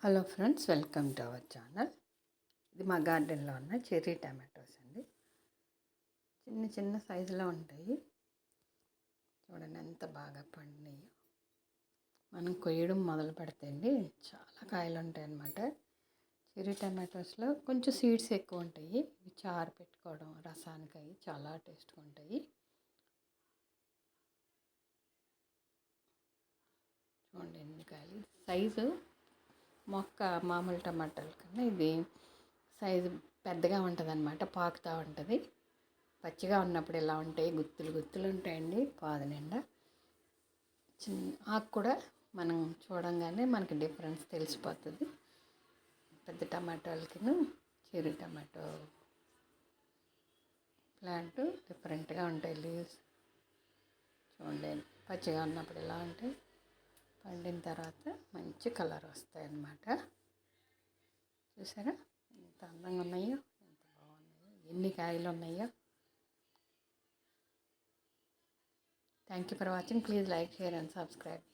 Hello friends, welcome to our channel. ఇది మా గార్డెన్లో ఉన్న చెర్రీ టమాటోస్ అండి. చిన్న చిన్న సైజులో ఉంటాయి. చూడండి ఎంత బాగా పండినాయో. మనం కొయ్యడం మొదలు పెడితే అండి చాలా కాయలు ఉంటాయి అన్నమాట. చెర్రీ టమాటోస్లో కొంచెం సీడ్స్ ఎక్కువ ఉంటాయి. ఇవి చారు పెట్టుకోవడం రసానికి అవి చాలా టేస్ట్గా ఉంటాయి. చూడండి ఎన్ని కాయలు. సైజు మొక్క మామూలు టమాటాల కన్నా ఇది సైజు పెద్దగా ఉంటుంది అన్నమాట. పాకుతూ ఉంటుంది. పచ్చిగా ఉన్నప్పుడు ఇలా ఉంటాయి, గుత్తులు గుత్తులు ఉంటాయండి పాదు నిండా. చిన్న ఆకు కూడా మనం చూడంగానే మనకి డిఫరెన్స్ తెలిసిపోతుంది. పెద్ద టమాటోలకి చెర్రీ టమాటో ప్లాంట్ డిఫరెంట్గా ఉంటాయి. లీవ్స్ చూడండి పచ్చిగా ఉన్నప్పుడు ఇలా ఉంటాయి, పండిన తర్వాత మంచి కలర్ వస్తాయి అన్నమాట. చూసారా ఎంత అందంగా ఉన్నాయో, ఎంత బాగున్నాయో, ఎన్ని కాయలు ఉన్నాయో. Thank you for watching. Please like, share and subscribe.